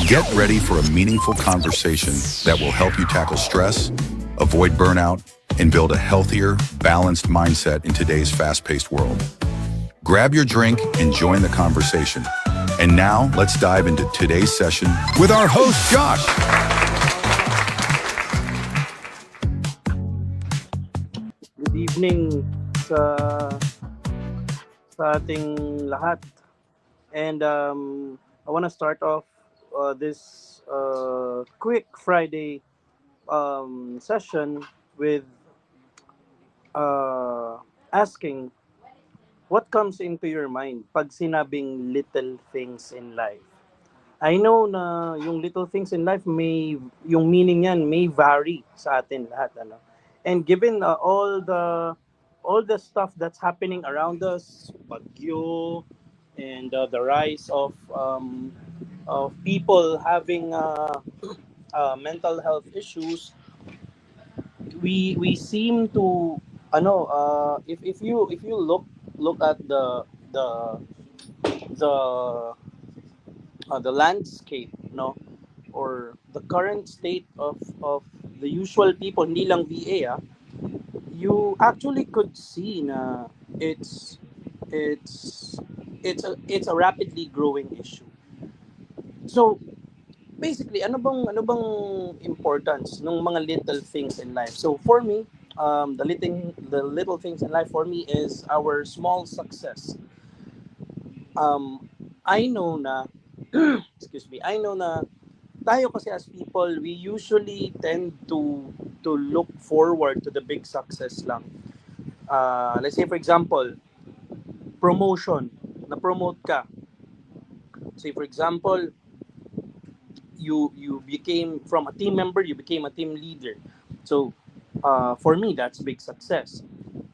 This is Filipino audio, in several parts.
Get ready for a meaningful conversation that will help you tackle stress, avoid burnout, and build a healthier, balanced mindset in today's fast paced world. Grab your drink and join the conversation. And now, let's dive into today's session with our host, Josh. Good evening sa ating lahat. And I want to start off this quick Friday session with asking what comes into your mind pag sinabing little things in life. I know na yung little things in life yung meaning niyan may vary sa atin lahat ano. And given all the stuff that's happening around us, bagyo and the rise of people having mental health issues, we seem to if you look at the the landscape, no, or the current state of the usual people, hindi lang VA, you actually could see na it's it's it's a rapidly growing issue. So basically, ano bang importance ng mga little things in life? So for me, the little things in life for me is our small success. I know na excuse me, I know na tayo kasi as people, we usually tend to look forward to the big success lang. Let's say for example, promotion, na-promote ka. Say for example, you became from a team member, you became a team leader. So for me, that's big success.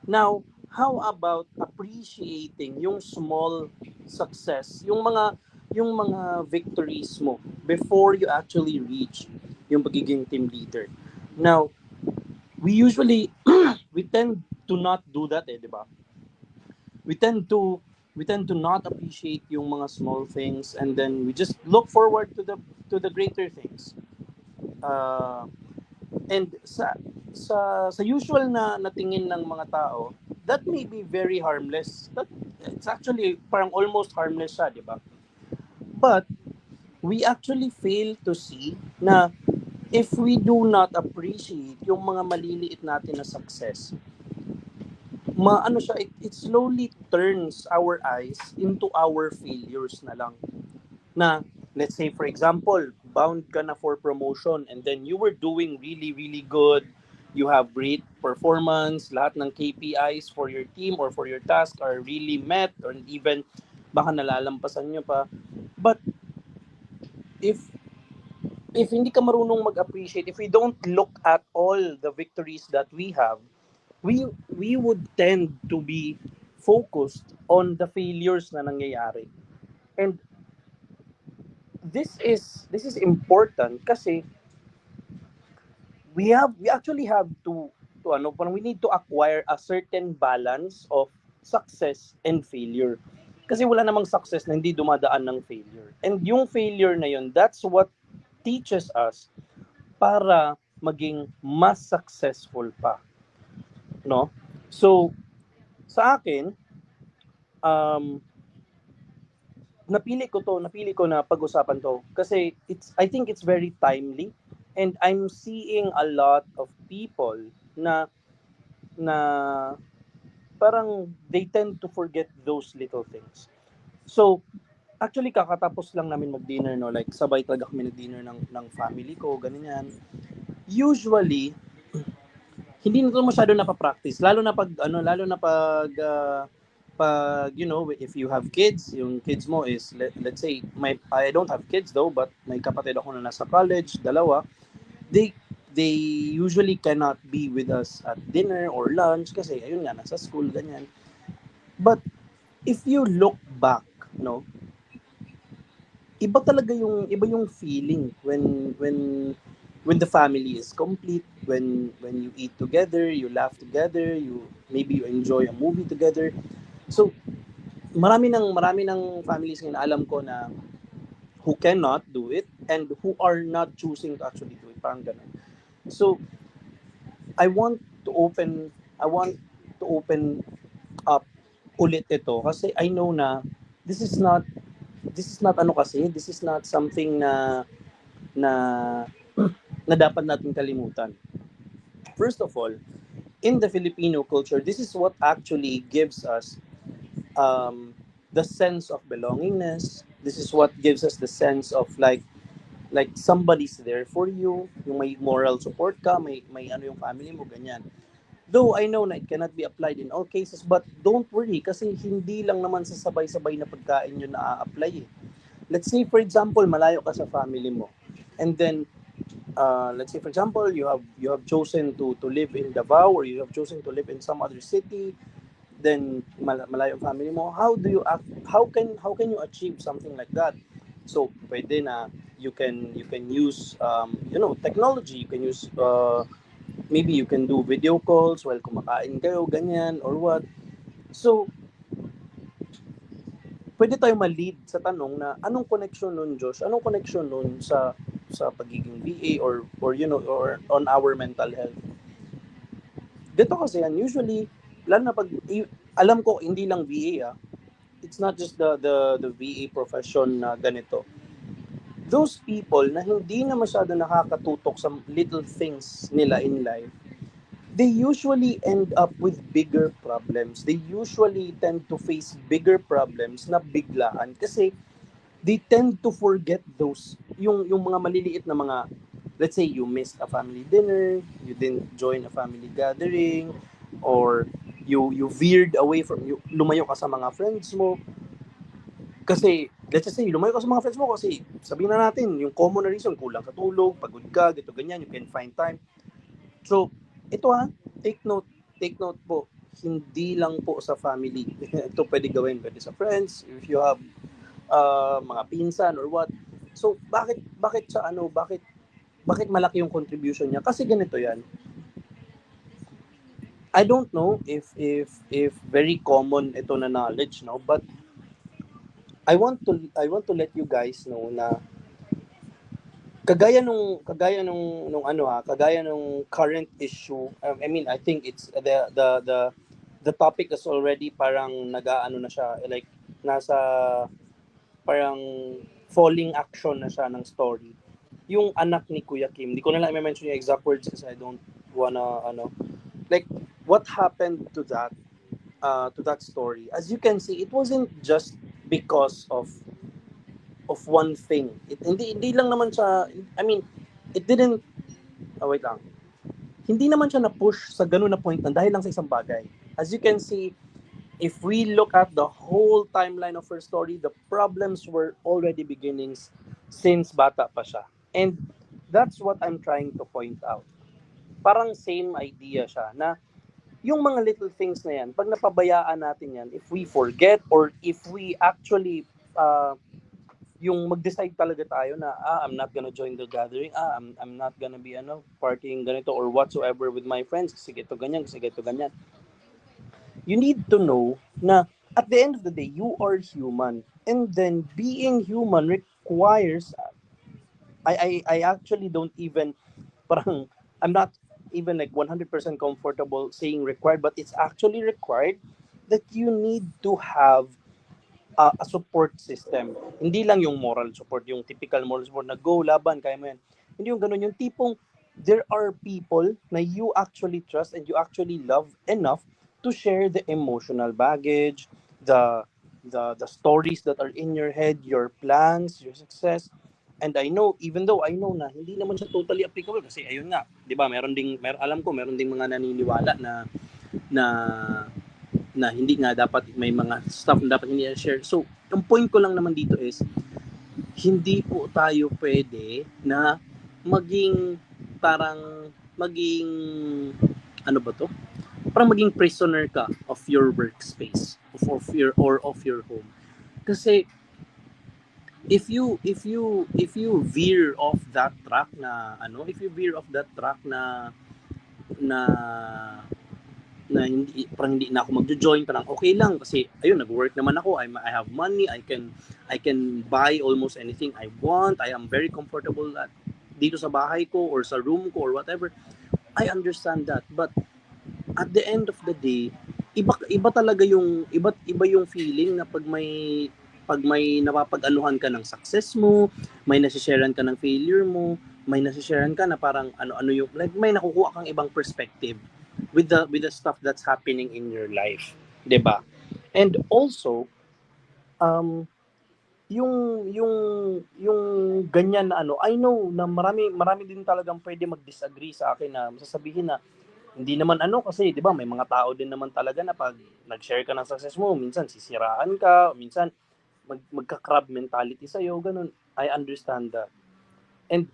Now, how about appreciating yung small success, yung mga victories mo before you actually reach yung pagiging team leader. Now, we usually we tend to not do that, di ba? We tend to we tend to not appreciate yung mga small things, and then we just look forward to the greater things. Uh, and sa usual na tingin ng mga tao, that may be very harmless. That it's actually parang almost harmless siya, di ba? But we actually fail to see na if we do not appreciate yung mga maliliit natin na success, maano siya, it slowly turns our eyes into our failures na lang. Na let's say for example, bound ka na for promotion and then you were doing really really good, you have great performance, lahat ng KPIs for your team or for your task are really met, or even baka nalalampasan nyo pa. But if hindi ka marunong mag-appreciate, if we don't look at all the victories that we have, we would tend to be focused on the failures na nangyayari. And this is important kasi we actually have to ano, parang we need to acquire a certain balance of success and failure. Kasi wala namang success na hindi dumadaan ng failure. And yung failure na yun, that's what teaches us para maging mas successful pa, no? So sa akin, um napili ko na pag-usapan to kasi I think it's very timely, and I'm seeing a lot of people na na parang they tend to forget those little things. So actually kakatapos lang namin mag-dinner, no, like sabay talaga kami nag-dinner ng family ko, ganyan. Usually hindi na to masyado napapractice, lalo na pag you know, if you have kids, yung kids mo is let's say I don't have kids though, but may kapatid ako na nasa college, dalawa. They usually cannot be with us at dinner or lunch kasi ayun nga nasa school, ganyan. But if you look back, no, iba yung feeling when the family is complete, when you eat together, you laugh together, maybe you enjoy a movie together. So marami ng families ngayon, alam ko na who cannot do it and who are not choosing to actually do it. Parang ganun. So I want I want to open up ulit ito kasi I know na this is not this is not something na na dapat natin kalimutan. First of all, in the Filipino culture, this is what actually gives us the sense of belongingness. This is what gives us the sense of like somebody's there for you, yung may moral support ka, may ano yung family mo, ganyan. Though I know na it cannot be applied in all cases, but don't worry kasi hindi lang naman sa sabay-sabay na pagkain yun na-apply eh. Let's say for example, malayo ka sa family mo. And then let's say for example, you have chosen to live in Davao or you have chosen to live in some other city, then malayo ang family mo. How can you achieve something like that? So pwede na you can use technology, you can use maybe you can do video calls while kumakain kayo, ganyan, or what. So, pwede tayo ma-lead sa tanong na anong connection nun, Josh? Anong connection nun sa pagiging VA or on our mental health? Dito kasi yan, usually, lalo na alam ko, hindi lang VA it's not just the VA profession na ganito. Those people na hindi na masyado nakakatutok sa little things nila in life, they usually end up with bigger problems. They usually tend to face bigger problems na biglaan kasi they tend to forget those yung mga maliliit na mga, let's say you missed a family dinner, you didn't join a family gathering, or you veered away from lumayo ka sa mga friends mo kasi let's just say lumayo ka sa mga friends mo kasi sabihin na natin yung common na reason, kulang ka tulog, pagod ka, gito ganyan, you can find time. So ito take note po, hindi lang po sa family. Ito pwede gawin, pwede sa friends, if you have mga pinsan or what. So bakit malaki yung contribution niya? Kasi ganito yan. I don't know if very common ito na knowledge, no, but I want to let you guys know na kagaya nung current issue. I mean, I think it's the topic is already parang nag-aano na siya, like nasa parang falling action na siya ng story. Yung anak ni Kuya Kim, di ko na lang i-mention yung exact words kasi I don't wanna like what happened to that story. As you can see, it wasn't just because of one thing. Hindi lang naman siya, I mean, it didn't, wait lang. Hindi naman siya na-push sa ganun na point na dahil lang sa isang bagay. As you can see, if we look at the whole timeline of her story, the problems were already beginnings since bata pa siya. And that's what I'm trying to point out. Parang same idea siya na yung mga little things na yan, pag napabayaan natin yan, if we forget or if we actually yung mag-decide talaga tayo na I'm not gonna join the gathering, I'm not gonna be partying ganito or whatsoever with my friends kasi ito ganyan. You need to know na at the end of the day, you are human. And then being human requires I actually don't even parang I'm not even like 100% comfortable saying required, but it's actually required that you need to have a support system. Hindi lang yung moral support, yung typical moral support na go, laban, kaya mo yan. Hindi yung ganun, yung tipong there are people na you actually trust and you actually love enough to share the emotional baggage, the stories that are in your head, your plans, your success. And I know, even though I know na hindi naman siya totally applicable kasi ayun nga, 'di ba? Alam ko meron ding mga naniniwala na hindi nga dapat may mga stuff na dapat hindi share. So, yung point ko lang naman dito is hindi po tayo pwede na maging ano ba to? Parang maging prisoner ka of your workspace, of your home. Kasi if you veer off that track na na hindi parang hindi na ako magjo-join, parang okay lang kasi ayun nag-work naman ako, I have money, I can buy almost anything I want, I am very comfortable at dito sa bahay ko or sa room ko or whatever. I understand that, but at the end of the day, iba talaga yung iba yung feeling na pag may napapag-anuhan ka ng success mo, may nasisharean ka ng failure mo, may nasisharean ka na parang ano-ano yung like may nakukuha kang ibang perspective with the stuff that's happening in your life, 'di ba? And also um yung ganyan na ano, I know na marami din talagang pwede mag-disagree sa akin na sasabihin na hindi naman ano kasi 'di ba may mga tao din naman talaga na pag nag-share ka ng success mo, minsan sisiraan ka, minsan magka-crab mentality sa iyo, ganun. I understand that. And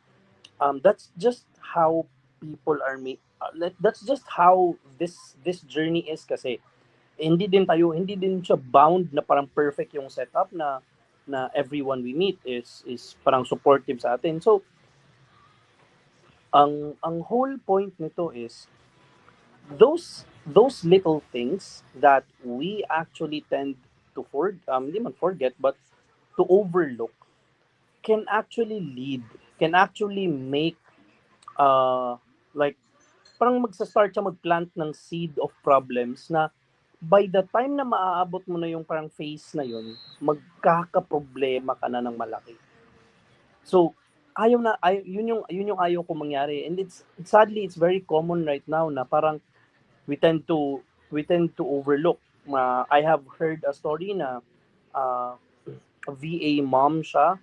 that's just how people are that's just how this journey is kasi hindi din siya bound na parang perfect yung setup na everyone we meet is parang supportive sa atin. So, ang whole point nito is those little things that we actually tend to hindi man forget but to overlook can actually lead can actually make uh like parang magsa-start siya mag-plant ng seed of problems na by the time na maaabot mo na yung parang phase na yun, magkakaproblema ka na ng malaki. So, yun yung ayaw ko mangyari. And it's sadly it's very common right now na parang we tend to we tend to overlook. I have heard a story na uh, VA mom siya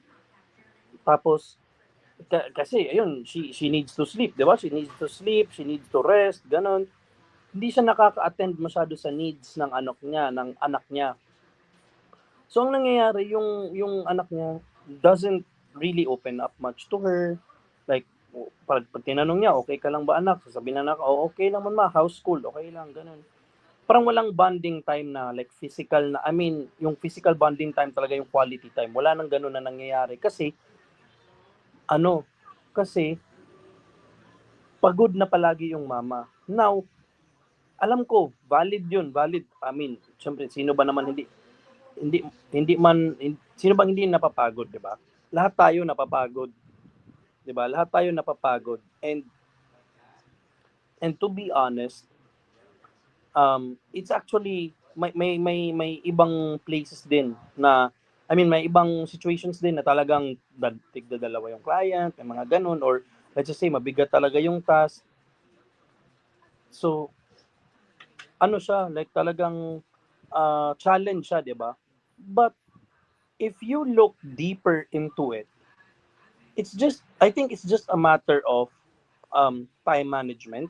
tapos kasi ayun she needs to sleep, 'di ba? She needs to sleep, she needs to rest, ganun. Hindi siya nakaka-attend masyado sa needs ng anak niya. So ang nangyayari yung anak niya doesn't really open up much to her. Like pag tinanong niya, okay ka lang ba anak? Sasabihin na anak, oh, okay lang man ma, house school, okay lang, ganun. Parang walang bonding time na like physical na, I mean, yung physical bonding time talaga yung quality time. Wala nang ganun na nangyayari kasi ano, kasi pagod na palagi yung mama. Now, alam ko, valid yun, valid. I mean, syempre, sino ba naman hindi, hindi man, sino bang hindi napapagod, di ba? Lahat tayo napapagod, di ba? Lahat tayo napapagod. And to be honest, it's actually, may ibang places din na, I mean, may ibang situations din na talagang tigda-dalawa yung client, may mga ganun, or let's just say, mabigat talaga yung task. So, ano siya, like talagang challenge siya, di ba? But if you look deeper into it, I think it's just a matter of time management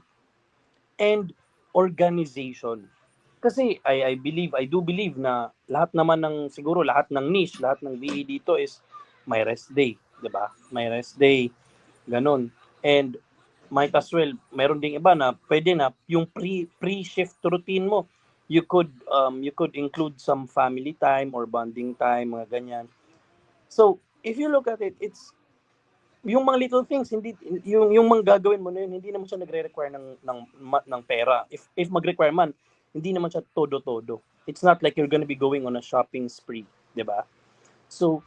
and organization. Kasi I do believe na lahat naman siguro lahat ng niche, lahat ng VA dito is may rest day, 'di ba? May rest day, ganun. And might as well, meron ding iba na pwede na yung pre-shift routine mo. You could include some family time or bonding time, mga ganyan. So, if you look at it, it's yung mga little things, hindi yung mga gagawin mo na yun, hindi naman siya nagre-require ng pera. If mag-require man, hindi naman siya todo-todo. It's not like you're gonna be going on a shopping spree, 'di ba? So,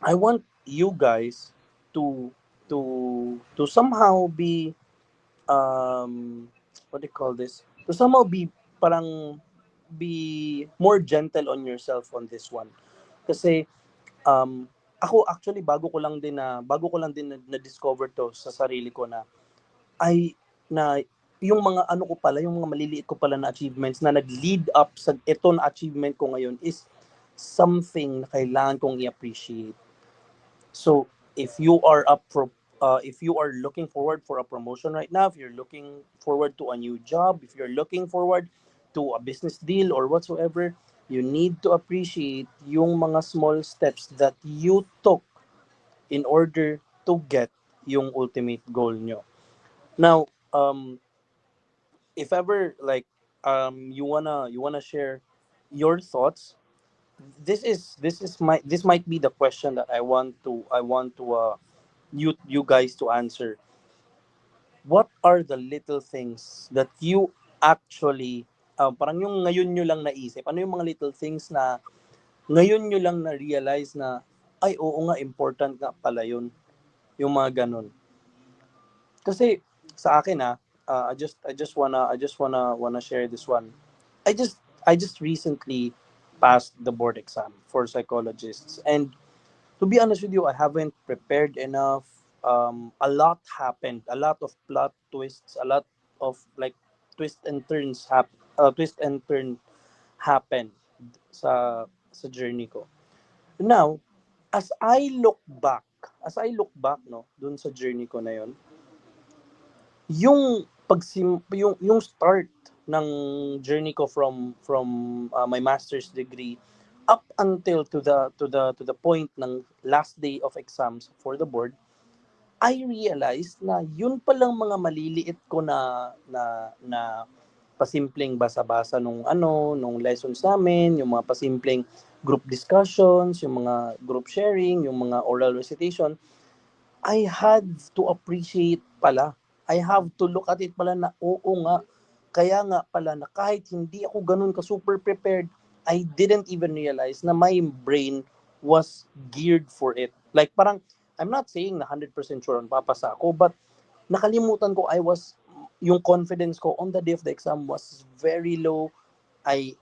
I want you guys to to somehow be what do you call this? To somehow be parang be more gentle on yourself on this one. Kasi ako actually bago ko lang din na discover to sa sarili ko na ay na yung mga ano ko pala, yung mga maliliit ko pala na achievements na nag-lead up sa ito na achievement ko ngayon is something na kailangan kong i-appreciate. So, if you are looking forward for a promotion right now, if you're looking forward to a new job, if you're looking forward to a business deal or whatsoever, you need to appreciate yung mga small steps that you took in order to get yung ultimate goal nyo. Now, if ever like you wanna share your thoughts, this might be the question that I want to you guys to answer. What are the little things that you actually, parang yung ngayon nyo lang naisip? Ano yung mga little things na ngayon nyo lang na-realize na, ay, oo nga, important nga pala yun. Yung mga ganun. Kasi sa akin I just wanna share this one. I just recently passed the board exam for psychologists, and to be honest with you, I haven't prepared enough. A lot happened, a lot of plot twists, a lot of like twist and turn happened sa journey ko. Now, as I look back, no, dun sa journey ko na yon, yung start ng journey ko from my master's degree up until to the point ng last day of exams for the board, I realized na yun palang mga maliliit ko na pasimpleng basa-basa nung lessons namin, yung mga pasimpleng group discussions, yung mga group sharing, yung mga oral recitation, I had to appreciate pala. I have to look at it pala na oo nga. Kaya nga pala na kahit hindi ako ganun ka super prepared, I didn't even realize na my brain was geared for it. Like parang, I'm not saying na 100% sure on papasa ako, but nakalimutan ko yung confidence ko on the day of the exam was very low. I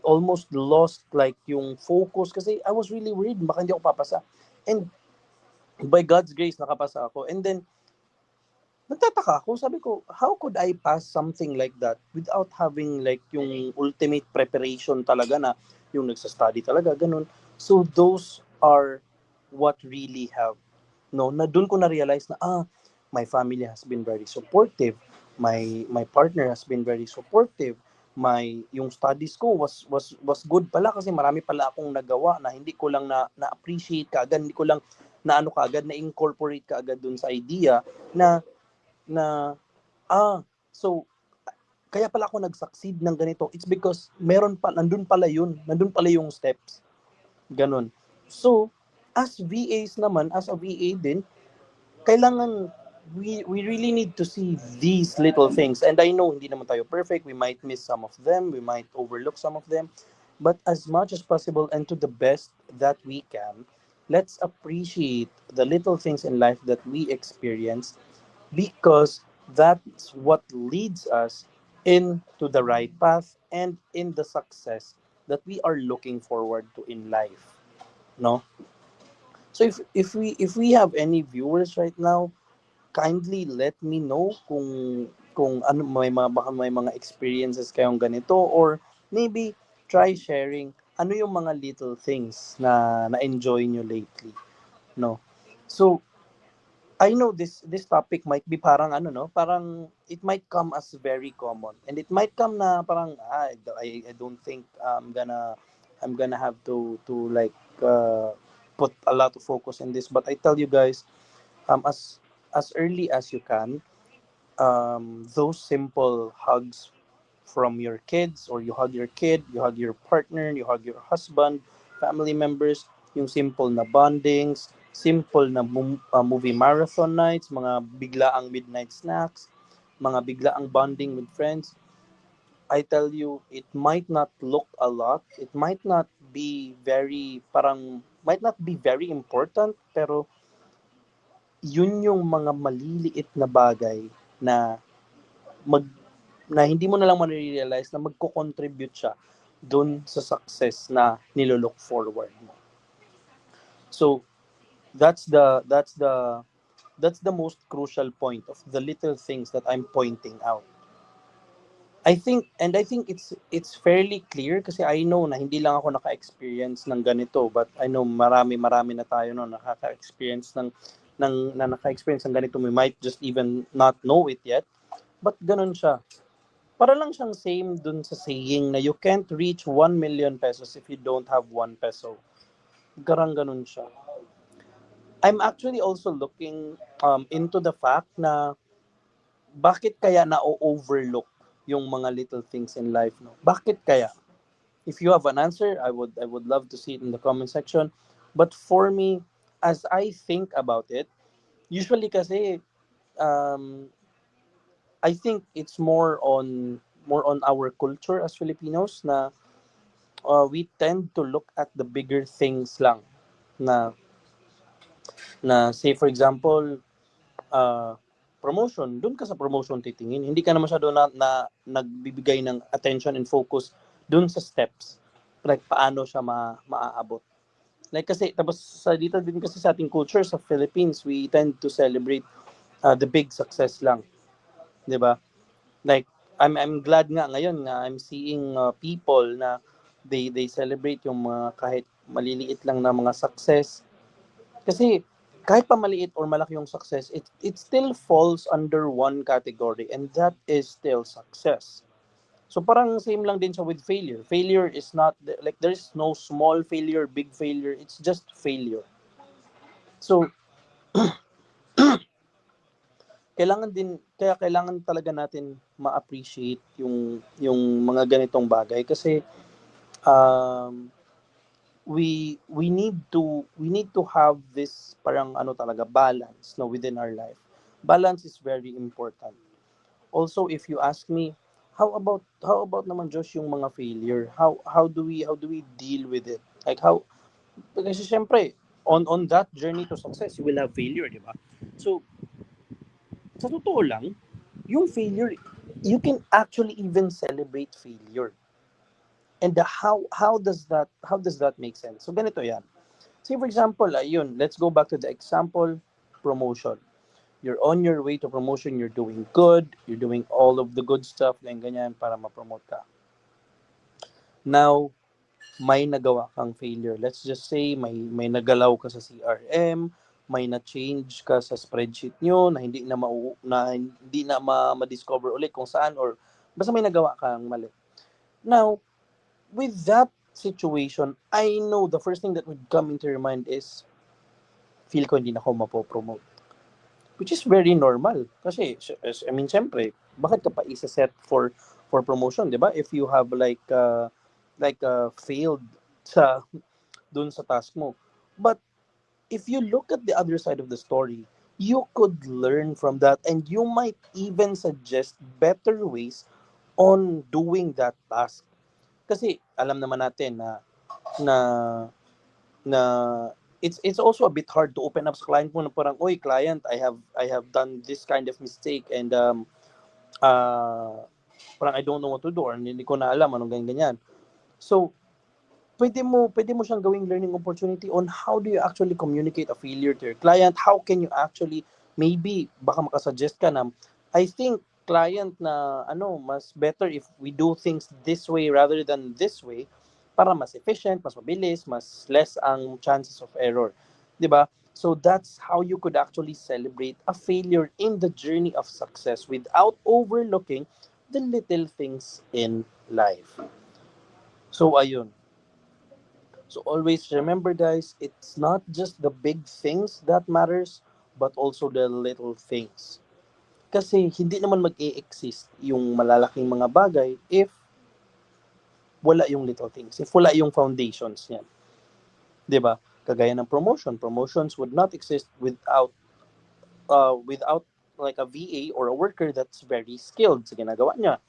almost lost like yung focus kasi I was really worried baka hindi ako papasa. And by God's grace, nakapasa ako. And then, nagtataka ako, sabi ko, how could I pass something like that without having like yung ultimate preparation talaga na yung nagsa-study talaga, ganun. So, those are what really help. No, na doon ko na-realize na, my family has been very supportive. My partner has been very supportive. Yung studies ko was good pala kasi marami pala akong nagawa na hindi ko lang na appreciate kaagad, hindi ko lang na ano kaagad, na incorporate kaagad dun sa idea na so kaya pala ako nag-succeed ng ganito. It's because nandun pala yung steps. Ganun. So, as VAs naman, as a VA din, kailangan we really need to see these little things. And I know hindi naman tayo perfect. We might miss some of them. We might overlook some of them. But as much as possible and to the best that we can, let's appreciate the little things in life that we experience, because that's what leads us into the right path and in the success that we are looking forward to in life, no? So if we have any viewers right now, kindly let me know kung ano, baka may mga experiences kayong ganito, or maybe try sharing ano yung mga little things na enjoy nyo lately, no? So I know this topic might be parang ano, no, parang it might come as very common, and it might come na parang I don't think I'm gonna have to like put a lot of focus in this, but I tell you guys, as early as you can, those simple hugs from your kids, or you hug your kid, you hug your partner, you hug your husband, family members, yung simple na bondings, simple na movie marathon nights, mga biglaang midnight snacks, mga biglaang bonding with friends. I tell you, it might not look a lot, it might not be might not be very important, pero yun yung mga maliliit na bagay na mag na hindi mo na lang ma-realize na magko-contribute siya dun sa success na nilo-look forward mo. So that's the most crucial point of the little things that I'm pointing out. I think it's fairly clear kasi I know na hindi lang ako naka-experience ng ganito, but I know marami na tayo no nakaka-experience na naka-experience ng ganito. We might just even not know it yet, but ganun siya. Para lang siyang same dun sa saying na you can't reach 1 million pesos if you don't have 1 peso. Garang ganun siya. I'm actually also looking into the fact na bakit kaya na-overlook yung mga little things in life, no? Bakit kaya? If you have an answer, I would love to see it in the comment section. But for me, as I think about it, usually kasi um I think it's more on more on our culture as Filipinos na we tend to look at the bigger things lang na say for example uh, promotion, dun ka sa promotion titingin. Hindi ka na masyado na nagbibigay ng attention and focus dun sa steps. Like, paano siya maaabot. Like, kasi, tapos sa dito din kasi sa ating culture sa Philippines, we tend to celebrate the big success lang. 'Di ba? Like, I'm glad nga ngayon na I'm seeing people na they celebrate yung mga kahit maliliit lang na mga success. Kasi kahit pa maliit or malaki yung success, it still falls under one category, and that is still success. So parang same lang din siya with failure. Failure is not like there's no small failure, big failure. It's just failure. So kailangan talaga natin ma-appreciate yung mga ganitong bagay kasi um we need to have this parang ano talaga balance no within our life. Balance is very important. Also, if you ask me, how about naman Josh yung mga failure? How do we deal with it? Like how kasi syempre on that journey to success, you will have failure, di ba? So, sa totoo lang, yung failure, you can actually even celebrate failure. And how does that make sense? So ganito yan. Say for example, ayun, let's go back to the example, promotion. You're on your way to promotion, you're doing good, you're doing all of the good stuff, ganyan, para ma-promote ka. Now, may nagawa kang failure. Let's just say may nagalaw ka sa CRM, may na-change ka sa spreadsheet nyo na hindi na ma-discover ulit kung saan or basta may nagawa kang mali. Now, with that situation, I know the first thing that would come into your mind is feel ko hindi na ako mapopromote. Which is very normal. Kasi, I mean, syempre, bakit ka pa isa-set for promotion, di ba? If you have failed sa dun sa task mo. But if you look at the other side of the story, you could learn from that and you might even suggest better ways on doing that task. Kasi alam naman natin na na it's also a bit hard to open up sa client mo na parang, oy client, I have done this kind of mistake and uh, parang I don't know what to do or hindi ko na alam anong ganyan. So, pwede mo siyang gawing learning opportunity on how do you actually communicate a failure to your client, how can you actually, maybe, baka makasuggest ka na, I think, client na, mas better if we do things this way rather than this way, para mas efficient, mas mabilis, mas less ang chances of error. Diba? So that's how you could actually celebrate a failure in the journey of success without overlooking the little things in life. So, ayun. So always remember guys, it's not just the big things that matters, but also the little things. Kasi hindi naman mag-e-exist yung malalaking mga bagay if wala yung little things, if wala yung foundations niyan. 'Di ba? Kagaya ng promotion, promotions would not exist without like a VA or a worker that's very skilled sa ginagawa niya.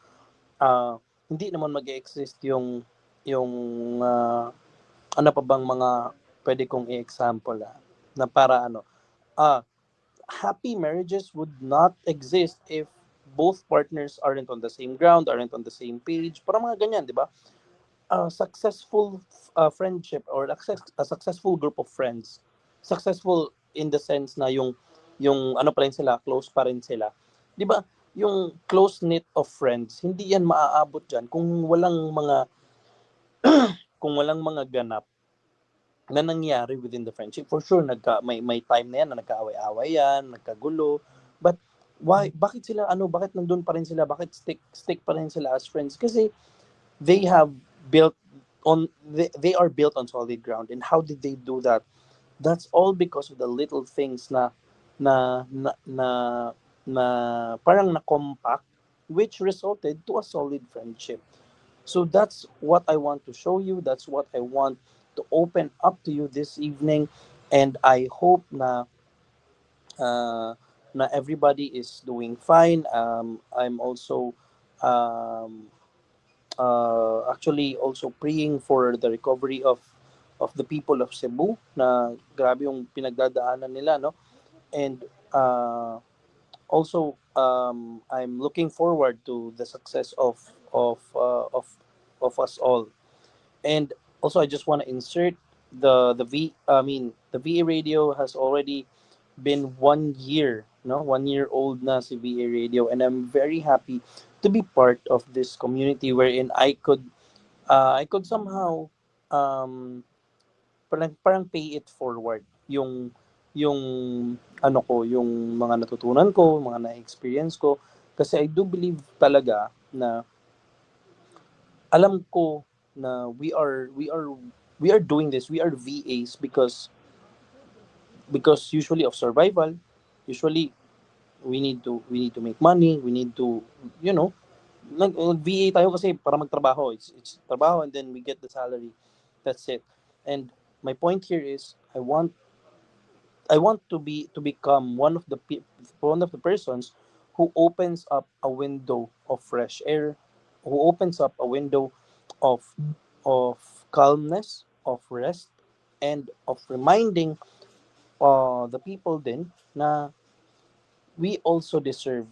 Hindi naman mag-e-exist yung ano pa bang mga pwede kong i-example na para happy marriages would not exist if both partners aren't on the same ground, aren't on the same page, para mga ganyan, di ba? A successful friendship or a successful group of friends, successful in the sense na yung ano pa rin sila, close pa rin sila. Di ba? Yung close knit of friends, hindi yan maaabot diyan kung walang mga ganap na nangyari within the friendship. For sure, may time na yan na nagkaaway-away yan, nagkagulo. But why? Bakit nandun pa rin sila? Bakit stick pa rin sila as friends? Kasi they have built they are built on solid ground. And how did they do that? That's all because of the little things na na na, na parang na compact, which resulted to a solid friendship. So that's what I want to show you. That's what I want to open up to you this evening. And I hope uh, na everybody is doing fine. I'm also um, actually also praying for the recovery of the people of Cebu na grabe yung pinagdadaanan nila, no? And also I'm looking forward to the success of us all. And also I just want to insert the VA radio has already been 1 year, no, 1 year old na si VA radio, and I'm very happy to be part of this community wherein I could somehow um parang pay it forward yung yung mga natutunan ko, mga na-experience ko, kasi I do believe talaga na alam ko na we are doing this, we are VAs because usually of survival. Usually we need to make money, we need to, you know, VA tayo kasi para magtrabaho. It's trabaho and then we get the salary. That's it. And my point here is I want to become one of the persons who opens up a window of fresh air, who opens up a window of of calmness, of rest, and of reminding the people then na we also deserve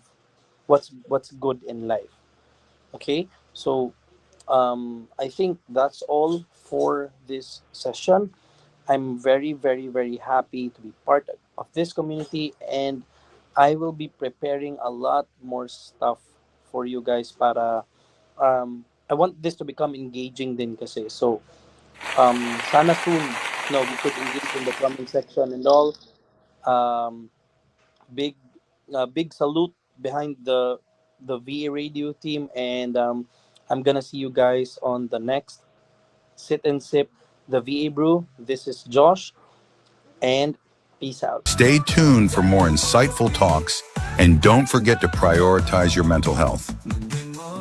what's good in life. Okay, so I think that's all for this session. I'm very, very, very happy to be part of this community, and I will be preparing a lot more stuff for you guys para I want this to become engaging din kasi. So, sana soon, we could engage in the comment section and all. Um, big, big salute behind the VA radio team, and I'm gonna see you guys on the next Sit and Sip, the VA Brew. This is Josh, and peace out. Stay tuned for more insightful talks, and don't forget to prioritize your mental health.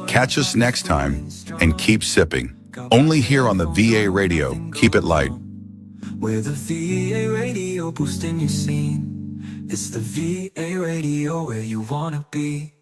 Catch us next time and keep sipping. Only here on the VA Radio. Keep it light. With the VA radio boosting your scene. It's the VA radio where you wanna be.